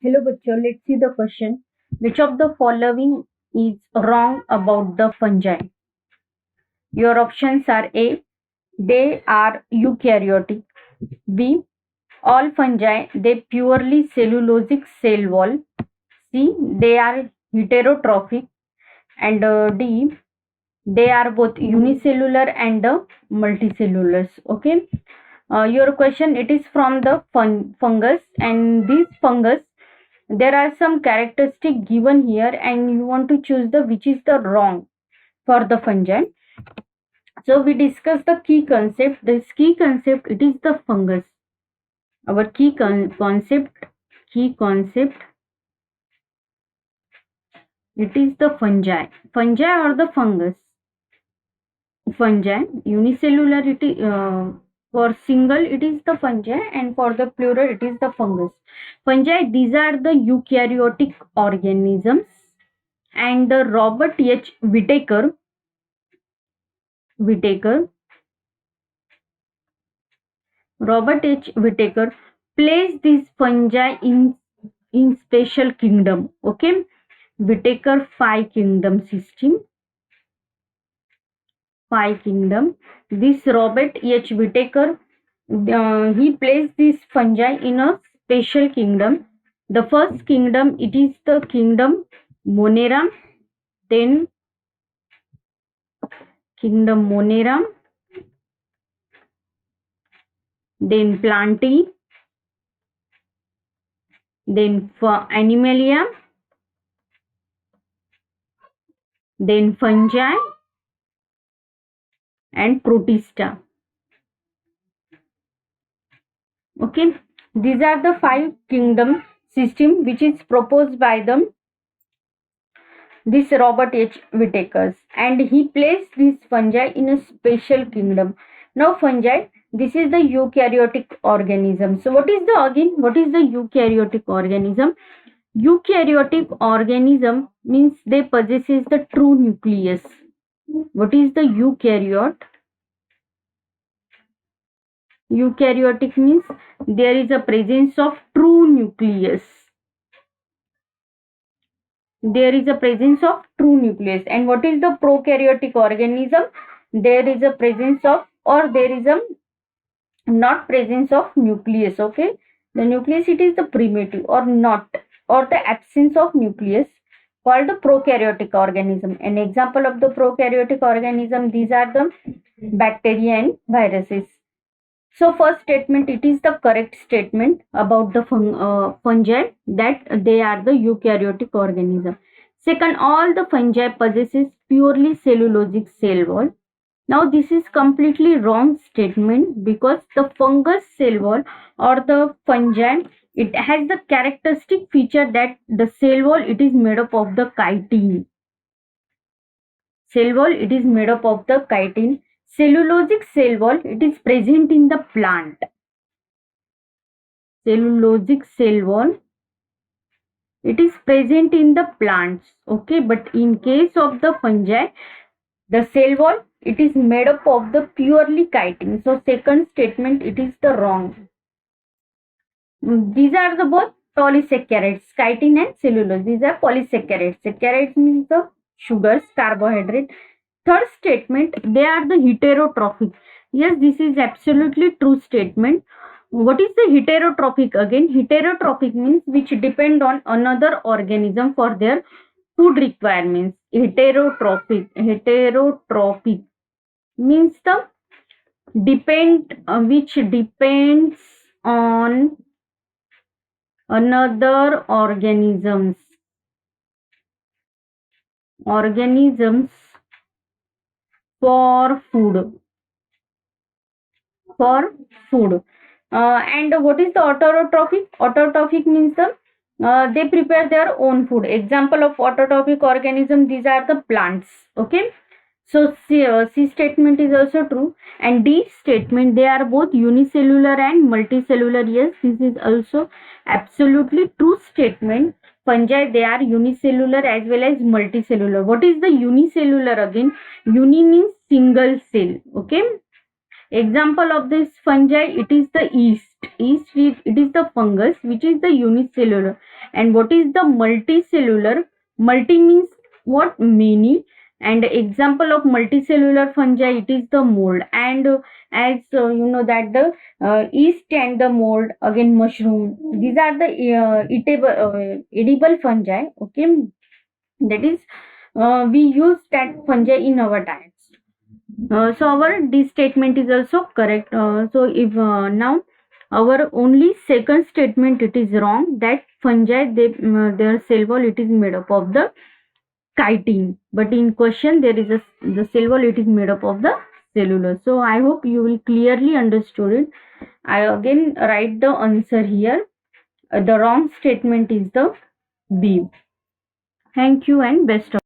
Hello, bachcho. Let's see the question. Which of the following is wrong about the fungi? Your options are A. They are eukaryotic. B. All fungi they purely cellulosic cell wall. C. They are heterotrophic. And D. They are both unicellular and multicellulars. Okay. Your question it is from the fungus, and this fungus there are some characteristic given here, and you want to choose the which is the wrong for the fungi. So we discuss the key concept. This key concept it is the fungus. Our key concept it is the fungi or the fungus. Fungi unicellularity, for single it is the fungi, and for the plural it is the fungus. Fungi these are the eukaryotic organisms, and the Robert H. Whittaker Robert H. Whittaker placed these fungi in special kingdom. Okay, Whittaker five kingdom. This Robert H. Whittaker, he placed this fungi in a special kingdom. The first kingdom it is the kingdom Monera, then kingdom Monera, then Plantae, then Animalia, then fungi, and Protista. Okay, these are the five kingdom system which is proposed by this Robert H. Whittaker, and he placed these fungi in a special kingdom. Now fungi, this is the eukaryotic organism. So what is the eukaryotic organism? Eukaryotic organism means they possesses the true nucleus. What is the eukaryote? Eukaryotic means there is a presence of true nucleus. There is a presence of true nucleus. And what is the prokaryotic organism? There is a presence of, or there is a not presence of nucleus. Okay, the nucleus it is the primitive or not, or the absence of nucleus, called the prokaryotic organism. An example of the prokaryotic organism, these are the bacteria and viruses. So first statement it is the correct statement about the fungi, that they are the eukaryotic organism. Second, all the fungi possesses purely cellulosic cell wall. Now this is completely wrong statement, because the fungus cell wall or the fungi it has the characteristic feature that the cell wall it is made up of the chitin. Cell wall it is made up of the chitin. Cellulosic cell wall it is present in the plant. Cellulosic cell wall it is present in the plants. Okay, but in case of the fungi, the cell wall it is made up of the purely chitin. So second statement it is the wrong. These are the both polysaccharides, chitin and cellulose. These are polysaccharides. Saccharides means the sugars, carbohydrate. Third statement, they are the heterotrophic. Yes, this is absolutely true statement. What is the heterotrophic again? Heterotrophic means which depend on another organism for their food requirements. Heterotrophic means the which depends on another organisms for food. And what is the autotrophic? Autotrophic means they prepare their own food. Example of autotrophic organism, these are the plants. Okay, so C statement is also true, and D statement, they are both unicellular and multicellular. Yes, this is also absolutely true statement. Fungi they are unicellular as well as multicellular. What is the unicellular again? Uni means single cell. Okay, example of this fungi it is the yeast. It is the fungus which is the unicellular, And what is the multicellular? Multi means what? Many. And example of multicellular fungi, it is the mold. And as you know that the yeast and the mold, again mushroom, these are the edible fungi. Okay, that is we use that fungi in our diets. So our this statement is also correct. So if now our only second statement, it is wrong, that fungi, their cell wall, it is made up of the chitin, but in question there is the cell wall, it is made up of the cellulose. So I hope you will clearly understood it. I again write the answer here. The wrong statement is the B. Thank you and best of